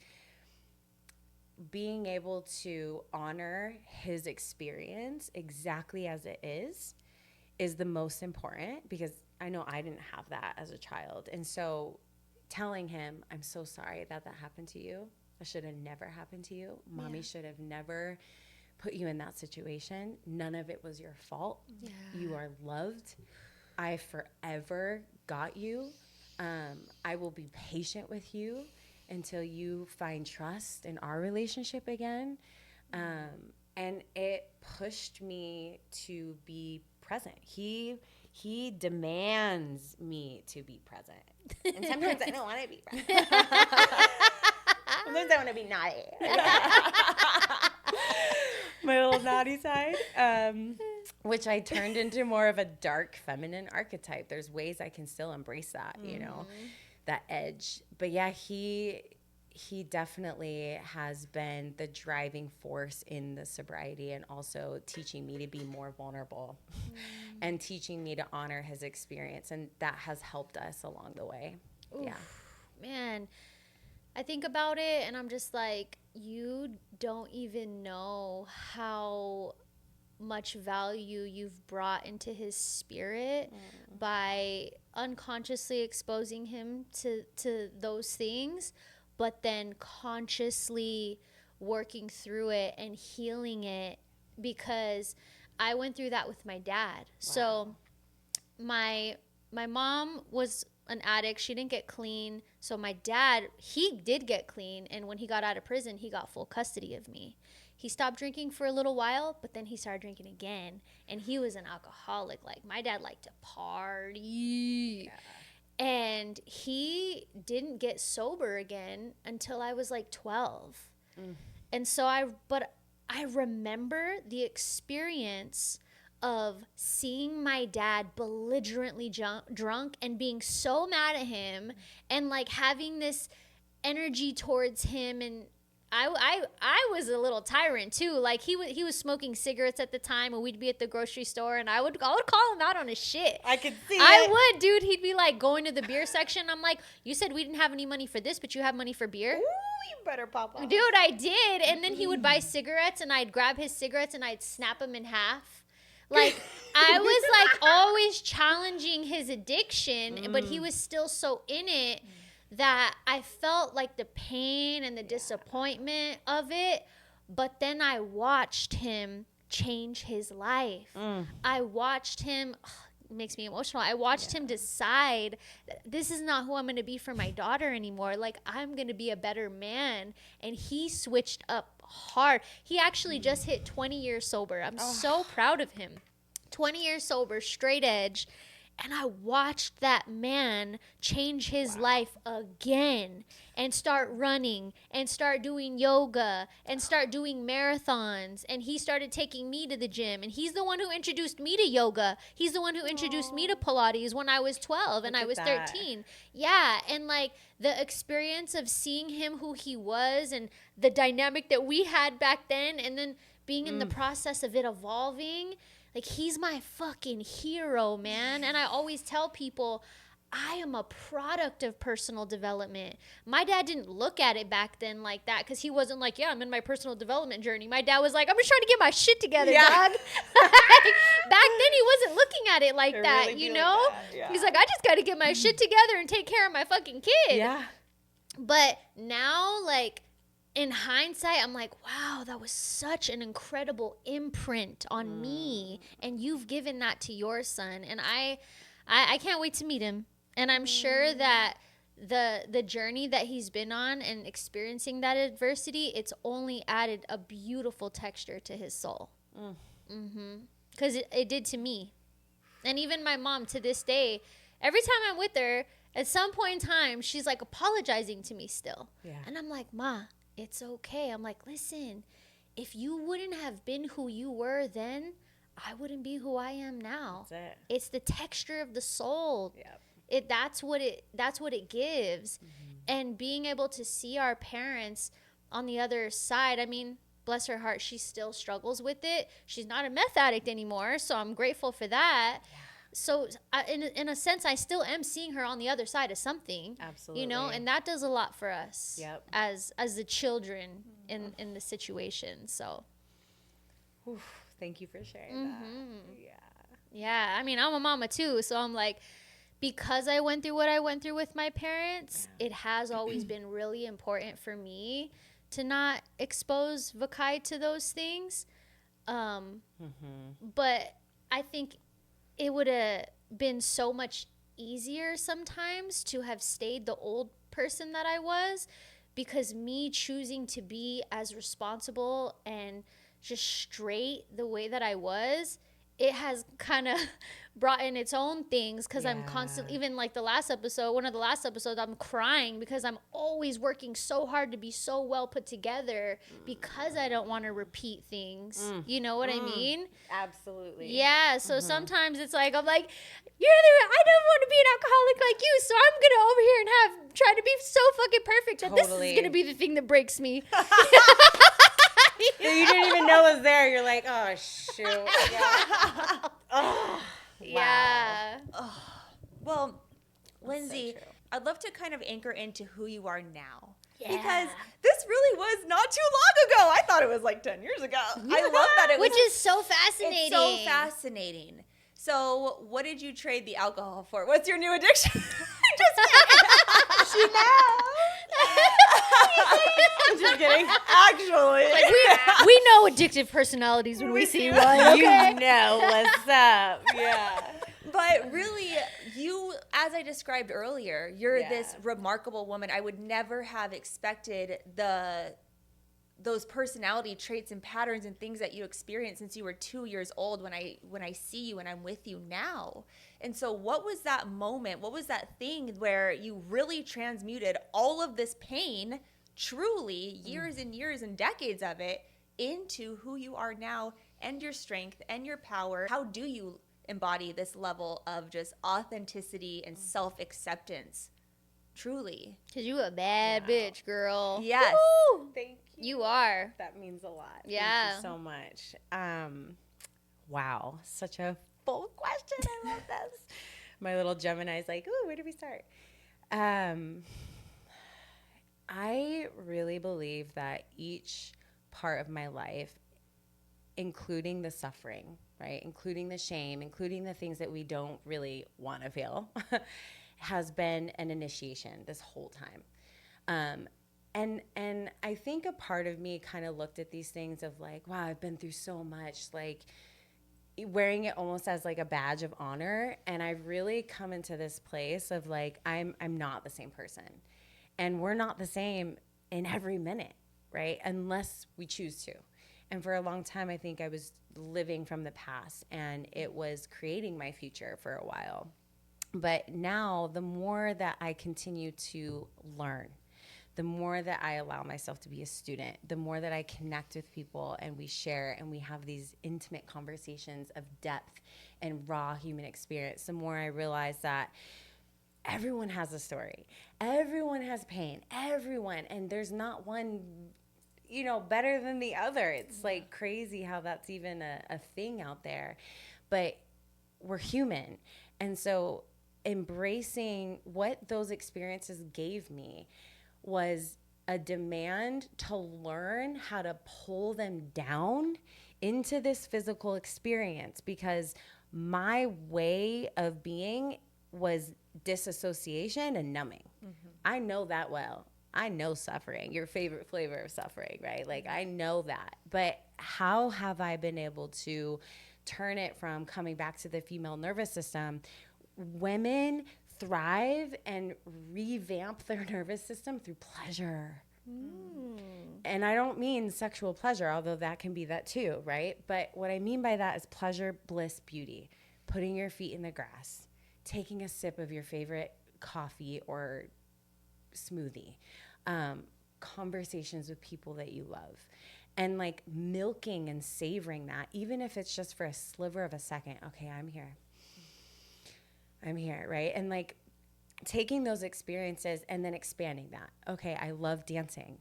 being able to honor his experience exactly as it is the most important, because I know I didn't have that as a child. And so telling him, I'm so sorry that happened to you. That should have never happened to you. Mommy should have never put you in that situation. None of it was your fault. Yeah. You are loved. I forever got you. I will be patient with you until you find trust in our relationship again. And it pushed me to be present. He demands me to be present. And sometimes I don't want to be present. Sometimes I want to be naughty. My little naughty side, which I turned into more of a dark feminine archetype. There's ways I can still embrace that, you know, that edge. But yeah, he definitely has been the driving force in the sobriety, and also teaching me to be more vulnerable and teaching me to honor his experience. And that has helped us along the way. Oof, yeah. Man, I think about it and I'm just like, you don't even know how much value you've brought into his spirit by unconsciously exposing him to those things, but then consciously working through it and healing it. Because I went through that with my dad. Wow. So my mom was an addict. She didn't get clean. So my dad, he did get clean. And when he got out of prison, he got full custody of me. He stopped drinking for a little while, but then he started drinking again. And he was an alcoholic. Like, my dad liked to party. Yeah. And he didn't get sober again until I was like 12. And so I remember the experience of seeing my dad belligerently drunk and being so mad at him, and like having this energy towards him. And I was a little tyrant too. Like, he was smoking cigarettes at the time, and we'd be at the grocery store, and I would call him out on his shit. I could see I would, dude. He'd be like going to the beer section. I'm like, you said we didn't have any money for this, but you have money for beer? Ooh, you better pop off. Dude, I did. And then he would buy cigarettes, and I'd grab his cigarettes and I'd snap them in half. Like, I was like always challenging his addiction, but he was still so in it that I felt like the pain and the disappointment of it. But then I watched him change his life. I watched him, it makes me emotional. I watched him decide, this is not who I'm going to be for my daughter anymore. Like, I'm going to be a better man. And he switched up hard. He actually just hit 20 years sober. I'm so proud of him. 20 years sober, straight edge. And I watched that man change his life again, and start running, and start doing yoga, and start doing marathons. And he started taking me to the gym. And he's the one who introduced me to yoga. He's the one who introduced me to Pilates when I was 12 and I was 13. Yeah. And like, the experience of seeing him who he was, and the dynamic that we had back then, and then being in the process of it evolving. Like, he's my fucking hero, man. And I always tell people, I am a product of personal development. My dad didn't look at it back then like that, because he wasn't like, yeah, I'm in my personal development journey. My dad was like, I'm just trying to get my shit together, dog. Back then, he wasn't looking at it like that, really, you know? Like yeah. He's like, I just got to get my shit together and take care of my fucking kid. Yeah. But now, like, in hindsight, I'm like, wow, that was such an incredible imprint on me, and you've given that to your son, and I can't wait to meet him, and I'm sure that the journey that he's been on and experiencing that adversity, it's only added a beautiful texture to his soul. Because it did to me. And even my mom, to this day, every time I'm with her, at some point in time, she's like apologizing to me still. Yeah. And I'm like, Ma, it's okay. I'm like, listen, if you wouldn't have been who you were then, I wouldn't be who I am now. That's it. It's the texture of the soul. Yep. That's what it gives. And being able to see our parents on the other side, I mean, bless her heart, she still struggles with it. She's not a meth addict anymore, so I'm grateful for that. Yeah. So in a sense, I still am seeing her on the other side of something. Absolutely. You know, and that does a lot for us. Yep. As the children in the situation. So Oof, thank you for sharing that. Yeah. Yeah, I mean, I'm a mama too, so I'm like, because I went through what I went through with my parents, it has always been really important for me to not expose Vakai to those things. But I think it would have been so much easier sometimes to have stayed the old person that I was, because me choosing to be as responsible and just straight the way that I was, it has kind of brought in its own things, because I'm constantly, even like one of the last episodes, I'm crying because I'm always working so hard to be so well put together because I don't want to repeat things. You know what I mean? Absolutely. Yeah. So sometimes it's like, I'm like, I don't want to be an alcoholic like you, so I'm going to over here and try to be so fucking perfect that this is going to be the thing that breaks me. So you didn't even know it was there. You're like, oh, shoot. Yeah. Oh, wow. Yeah. Well, Lindsee, true. I'd love to kind of anchor into who you are now. Yeah. Because this really was not too long ago. I thought it was like 10 years ago. I love that it was. Which is so fascinating. It's so fascinating. So what did you trade the alcohol for? What's your new addiction? Just kidding. She knows. Just kidding. Actually. Like we know addictive personalities when we see one. Okay? You know what's up. Yeah. But really, you, as I described earlier, you're this remarkable woman. I would never have expected those personality traits and patterns and things that you experienced since you were 2 years old when I see you and I'm with you now. And so what was that moment? What was that thing where you really transmuted all of this pain, truly years and years and decades of it, into who you are now and your strength and your power? How do you embody this level of just authenticity and self-acceptance? Truly. Because you a bad bitch, girl. Yes. Woo! Thank you. You are. That means a lot. Yeah. Thank you so much. Wow. Such a full question. I love this. My little Gemini's like, ooh, where do we start? I really believe that each part of my life, including the suffering, right, including the shame, including the things that we don't really want to feel, has been an initiation this whole time. And I think a part of me kind of looked at these things of like, wow, I've been through so much, like wearing it almost as like a badge of honor. And I've really come into this place of like, I'm not the same person. And we're not the same in every minute, right? Unless we choose to. And for a long time, I think I was living from the past and it was creating my future for a while. But now the more that I continue to learn, the more that I allow myself to be a student, the more that I connect with people and we share and we have these intimate conversations of depth and raw human experience, the more I realize that everyone has a story. Everyone has pain. Everyone. And there's not one, better than the other. It's like crazy how that's even a thing out there. But we're human. And so embracing what those experiences gave me was a demand to learn how to pull them down into this physical experience, because my way of being was disassociation and numbing. Mm-hmm. I know that well. I know suffering, your favorite flavor of suffering, right? Like I know that. But how have I been able to turn it from coming back to the female nervous system? Women thrive and revamp their nervous system through pleasure. And I don't mean sexual pleasure, although that can be that too, right? But what I mean by that is pleasure, bliss, beauty. Putting your feet in the grass, taking a sip of your favorite coffee or smoothie, conversations with people that you love, and like milking and savoring that, even if it's just for a sliver of a second. Okay, I'm here, right? And like taking those experiences and then expanding that. Okay, I love dancing,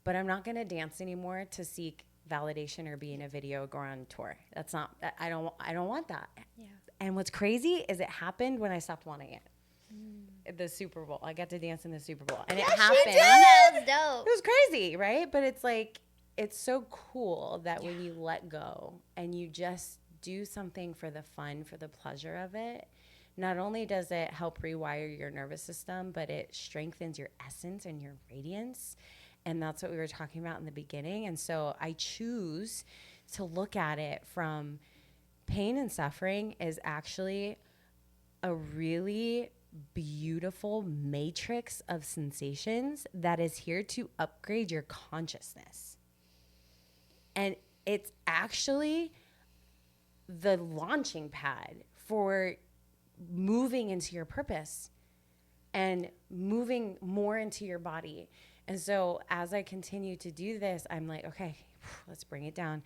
but I'm not going to dance anymore to seek validation or be in a video or go on tour. That's not, I don't want that. Yeah. And what's crazy is it happened when I stopped wanting it. The Super Bowl. I got to dance in the Super Bowl. And it happened. That was dope. It was crazy, right? But it's like, it's so cool that when you let go and you just do something for the fun, for the pleasure of it, not only does it help rewire your nervous system, but it strengthens your essence and your radiance. And that's what we were talking about in the beginning. And so I choose to look at it from pain and suffering is actually a really beautiful matrix of sensations that is here to upgrade your consciousness. And it's actually the launching pad for moving into your purpose and moving more into your body. And so as I continue to do this, I'm like, okay, let's bring it down.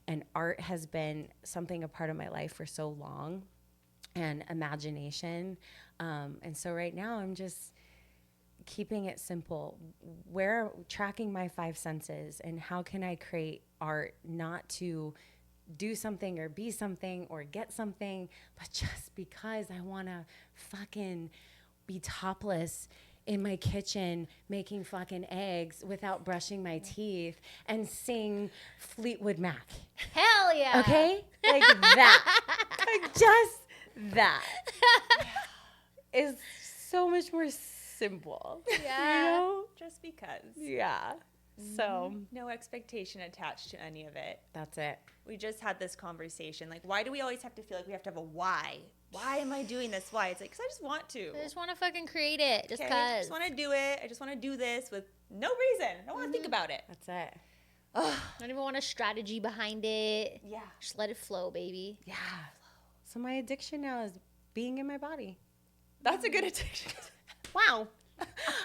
And art has been something a part of my life for so long, and imagination. And so right now I'm just keeping it simple. Tracking my 5 senses, and how can I create art not to do something or be something or get something, but just because I want to fucking be topless in my kitchen making fucking eggs without brushing my teeth and sing Fleetwood Mac. Hell yeah. Okay? Like that. Like just that is so much more simple. Yeah. You know? Just because. Yeah. So No expectation attached to any of it. that's it. We just had this conversation. Like, why do we always have to feel like we have to have a why? Why am I doing this? Why? It's like, because I just want to. I just want to fucking create it. Just I because. just want to do it. I just want to do this with no reason. I don't want to think about it. That's it. I don't even want a strategy behind it. Yeah. Just let it flow, baby. Yeah. So my addiction now is being in my body. That's a good addiction. Wow.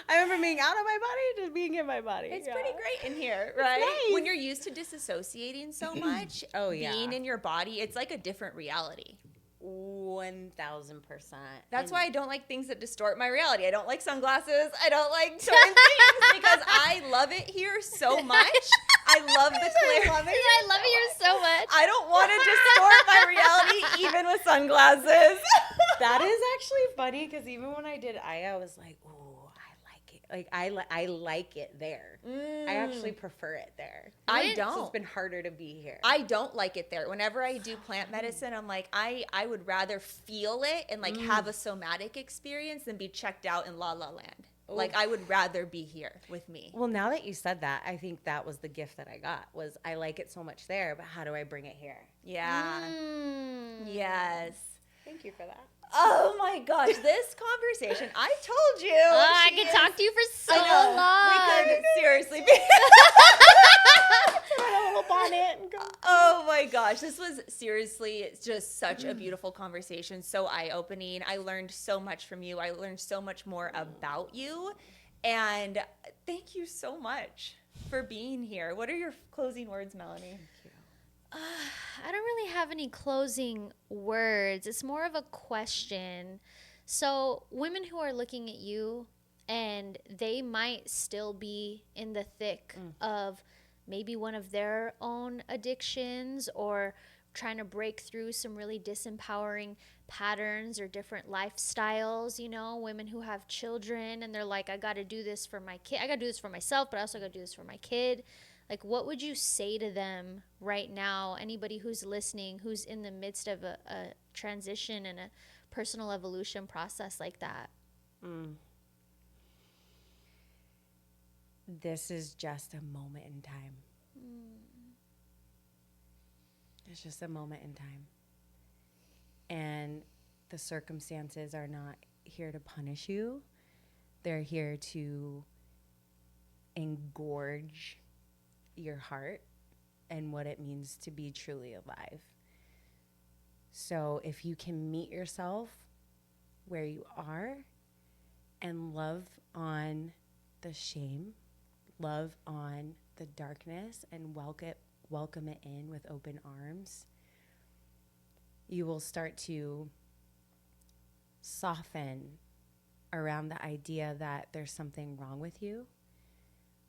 I remember being out of my body to being in my body. It's pretty great in here, right? nice. When you're used to disassociating so much, Oh, yeah. being in your body, it's like a different reality. 1,000%. That's why I don't like things that distort my reality. I don't like sunglasses. I don't like certain things because I love it here so much. I love the clarity. I love it here so much. I don't want to distort my reality even with sunglasses. That is actually funny because even when I did Aya, I was like, ooh, I like it. Like I like it there. I actually prefer it there. I So it's don't. been harder to be here. I don't like it there. Whenever I do plant medicine, I'm like, I would rather feel it and like have a somatic experience than be checked out in La La Land. Like I would rather be here with me. Well, now that you said that, I think that was the gift that I got was I like it so much there, but how do I bring it here? Yeah. Yes. Thank you for that. Oh my gosh, this conversation, I told you. I she could is- talk to you for so I know. long. We could seriously be. Put a little bonnet and go. Oh my gosh, this was seriously just such a beautiful conversation, so eye-opening. I learned so much from you. I learned so much more about you, and thank you so much for being here. What are your closing words, Melanie? I don't really have any closing words. It's more of a question. So, women who are looking at you and they might still be in the thick of maybe one of their own addictions or trying to break through some really disempowering patterns or different lifestyles, you know, women who have children and they're like, I got to do this for my kid. I got to do this for myself, but I also got to do this for my kid. Like, what would you say to them right now? Anybody who's listening, who's in the midst of a transition and a personal evolution process like that? This is just a moment in time. It's just a moment in time. And the circumstances are not here to punish you. They're here to engorge your heart and what it means to be truly alive. So if you can meet yourself where you are and love on the shame, love on the darkness, and welcome it in with open arms, you will start to soften around the idea that there's something wrong with you,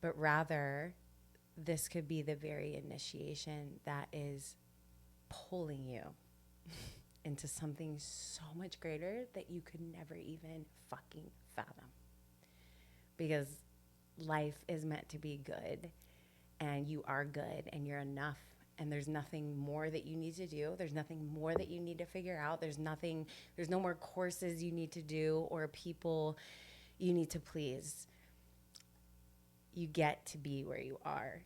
but rather this could be the very initiation that is pulling you into something so much greater that you could never even fucking fathom. Because life is meant to be good, and you are good, and you're enough, and there's nothing more that you need to do. There's nothing more that you need to figure out. There's no more courses you need to do or people you need to please. You get to be where you are,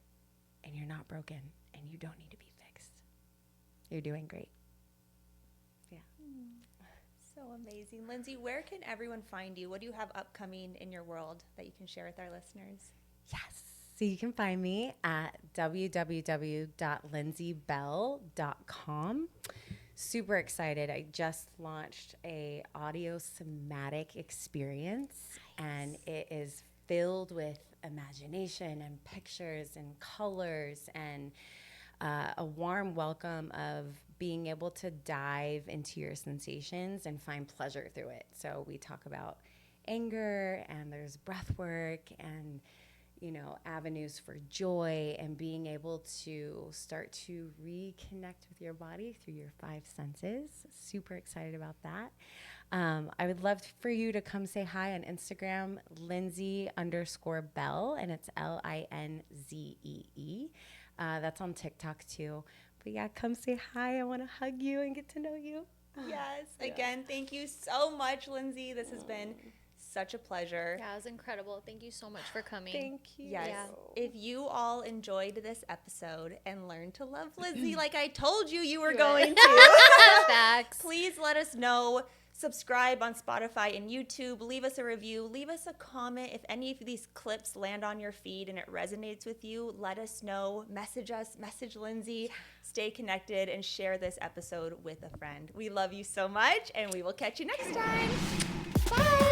and you're not broken, and you don't need to be fixed. You're doing great. Yeah. So amazing. Linzee, where can everyone find you? What do you have upcoming in your world that you can share with our listeners? Yes. So you can find me at www.linzeebelle.com. Super excited. I just launched a audio somatic experience, and it is filled with imagination and pictures and colors and a warm welcome of being able to dive into your sensations and find pleasure through it. So we talk about anger, and there's breath work, and avenues for joy, and being able to start to reconnect with your body through your 5 senses. Super excited about that. I would love for you to come say hi on Instagram, Linzee_Belle, and it's Linzee. That's on TikTok too. But yeah, come say hi. I want to hug you and get to know you. Yes. Again, thank you so much, Linzee. This has been such a pleasure. Yeah, it was incredible. Thank you so much for coming. Thank you. Yes. Yeah. If you all enjoyed this episode and learned to love Linzee like I told you were going to, Facts. please let us know. Subscribe on Spotify and YouTube. Leave us a review. Leave us a comment. If any of these clips land on your feed and it resonates with you, let us know. Message us. Message Linzee. Stay connected and share this episode with a friend. We love you so much, and we will catch you next time. Bye.